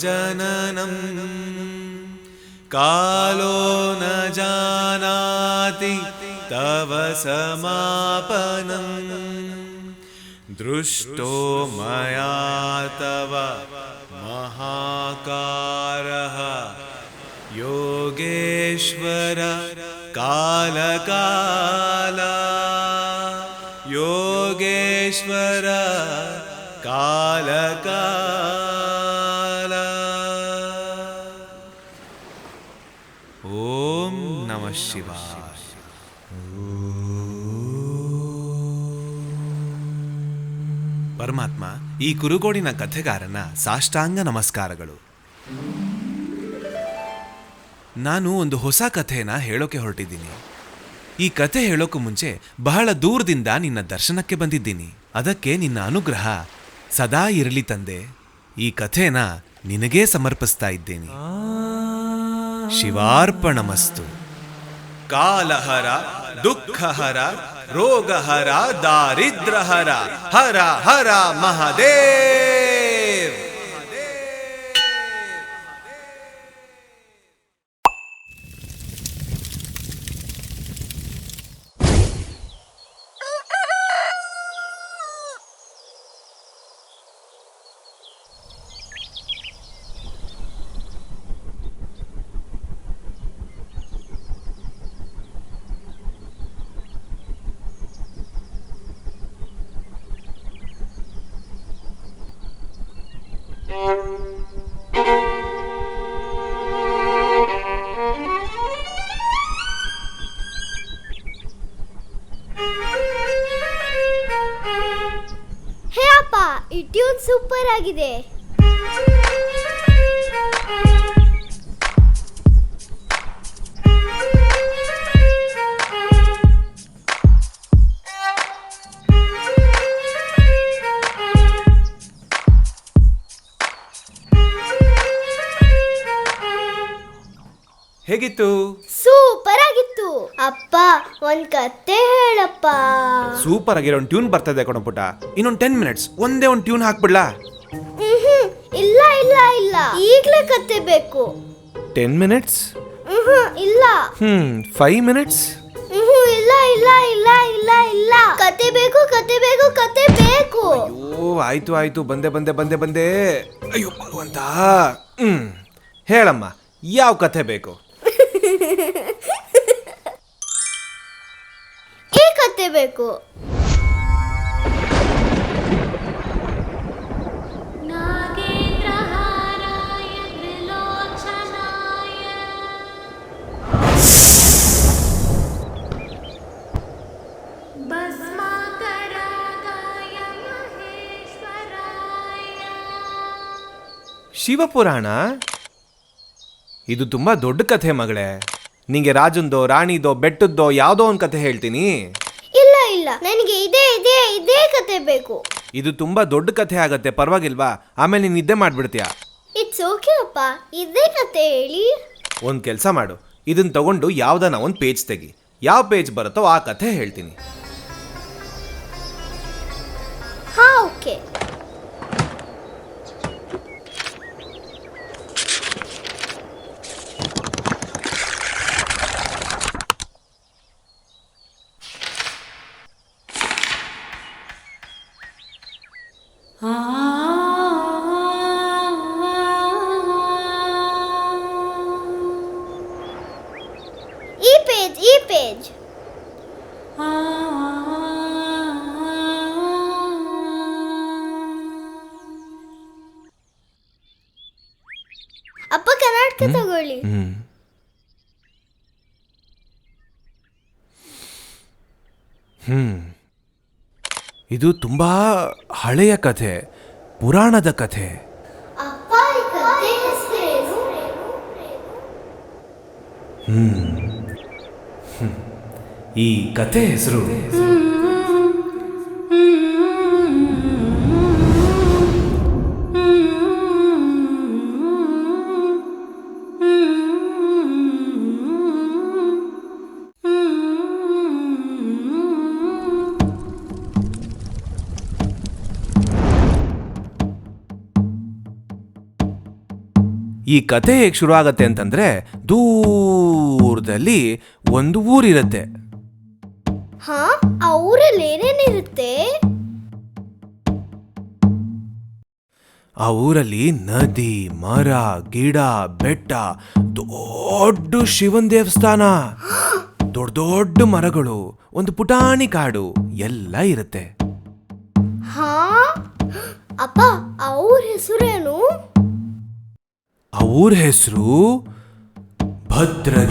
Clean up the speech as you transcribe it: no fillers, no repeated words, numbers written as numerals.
जननं कालो न जानाति तव समापनं दृष्टो मया तव महाकारः योगेश्वर कालकाल योगेश्वर कालकाल ಓಂ ನಮಃ ಶಿವಾಯ. ಪರಮಾತ್ಮ, ಈ ಕುರುಗೋಡಿನ ಕಥೆಗಾರನ ಸಾಷ್ಟಾಂಗ ನಮಸ್ಕಾರಗಳು. ನಾನು ಒಂದು ಹೊಸ ಕಥೆನ ಹೇಳೋಕೆ ಹೊರಟಿದ್ದೀನಿ. ಈ ಕಥೆ ಹೇಳೋಕೆ ಮುಂಚೆ ಬಹಳ ದೂರದಿಂದ ನಿನ್ನ ದರ್ಶನಕ್ಕೆ ಬಂದಿದ್ದೀನಿ. ಅದಕ್ಕೆ ನಿನ್ನ ಅನುಗ್ರಹ ಸದಾ ಇರಲಿ ತಂದೆ. ಈ ಕಥೆನ ನಿನಗೇ ಸಮರ್ಪಿಸ್ತಾ ಇದ್ದೇನೆ. ಶಿವಾರ್ಪಣಮಸ್ತು. ಕಾಲಹರ ದುಃಖಹರ ರೋಗಹರ ದಾರಿದ್ರಹರ ಹರ ಹರ ಮಹಾದೇವ್. ಹೇ ಅಪ್ಪ, ಈ ಟ್ಯೂನ್ ಸೂಪರ್ ಆಗಿದೆ. ಹೇಗಿತ್ತು? ಸೂಪರ್ ಆಗಿತ್ತು. ಅಪ್ಪ, ಒಂದ್ ಕತೆ ಹೇಳಪ್ಪ. ಸೂಪರ್ ಆಗಿರೋ ಒಂದು ಟ್ಯೂನ್ ಬರ್ತದೆ ಕಣಪುಟ. ಇನ್ನೊಂದು 10 ಮಿನಿಟ್ಸ್ ಒಂದೇ ಒಂದು ಟ್ಯೂನ್ ಹಾಕ್ಬಿಡ್ಲಾ? ಇಲ್ಲ ಇಲ್ಲ ಇಲ್ಲ, ಈಗ್ಲೇ ಕತೆ ಬೇಕು. 10 ಮಿನಿಟ್ಸ್? ಇಲ್ಲ. 5 ಮಿನಿಟ್ಸ್? ಇಲ್ಲ ಇಲ್ಲ ಇಲ್ಲ ಇಲ್ಲ ಇಲ್ಲ, ಕತೆ ಬೇಕು ಕತೆ ಬೇಕು ಕತೆ ಬೇಕು. ಅಯ್ಯೋ, ಆಯ್ತು ಆಯ್ತು, ಬಂದೆ ಬಂದೆ ಬಂದೆ ಬಂದೆ. ಅಯ್ಯೋ ಭಗವಂತ. ಹೇಳಮ್ಮ, ಯಾವ ಕಥೆ ಬೇಕು? ಈ ಕತೆ ಬೇಕು. ಶಿವಪುರಾಣ? ಇದು ತುಂಬಾ ದೊಡ್ಡ ಕಥೆ ಮಗಳೇ. ನಿಂಗೆ ರಾಜಂದೋ ರಾಣಿದೋ ಬೆಟ್ಟದ್ದೋ ಯಾವುದೋ ಒಂದು ಕಥೆ ಹೇಳ್ತೀನಿ. ಇಲ್ಲ ಇಲ್ಲ, ನನಗೆ ಇದೇ ಇದೇ ಇದೇ ಕತೆ ಬೇಕು. ಇದು ತುಂಬಾ ದೊಡ್ಡ ಕಥೆ ಆಗತ್ತೆ, ಪರವಾಗಿಲ್ವಾ? ಆಮೇಲೆ ನೀನು ನಿದ್ದೆ ಮಾಡ್ಬಿಡ್ತೀಯಾ. ಇಟ್ಸ್ ಓಕೆ ಅಪ್ಪ, ಇದೇ ಕತೆ ಹೇಳಿ. ಒಂದು ಕೆಲಸ ಮಾಡು, ಇದನ್ನ ತಗೊಂಡು ಯಾವ್ದಾನ ಒಂದು ಪೇಜ್ ತೆಗಿ. ಯಾವ ಪೇಜ್ ಬರುತ್ತೋ ಆ ಕಥೆ ಹೇಳ್ತೀನಿ. ಹಾ, ಓಕೆ. ಈ ಪೇಜ್ ಅಪ್ಪ, ಕನ್ನಡಕ ತಗೊಳ್ಳಿ. ಇದು ತುಂಬಾ ಹಳೆಯ ಕಥೆ, ಪುರಾಣದ ಕಥೆ. ಅಪ್ಪ, ಈ ಕತೆ ಹೆಸರೇನು? ಈ ಕಥೆ ಹೆಸರು ಈ ಕಥೆ ಹೇಗೆ ಶುರು ಆಗತ್ತೆ ಅಂತಂದ್ರೆ, ದೂರದಲ್ಲಿ ಒಂದು ಊರಿರತ್ತೆ. ಹಾ, ಆ ಊರಲ್ಲಿ ಏನೇನಿರುತ್ತೆ? ಆ ಊರಲ್ಲಿ ನದಿ, ಮರ, ಗಿಡ, ಬೆಟ್ಟ, ದೊಡ್ಡ ಶಿವನ್ ದೇವಸ್ಥಾನ, ದೊಡ್ಡ ದೊಡ್ಡ ಮರಗಳು, ಒಂದು ಪುಟಾಣಿ ಕಾಡು ಎಲ್ಲ ಇರುತ್ತೆ. ಹಾ ಅಪ್ಪ, ಆ ಊರ ಹೆಸರೇನು? ಆ ಊರ ಹೆಸರು ಭದ್ರಗಿರಿ.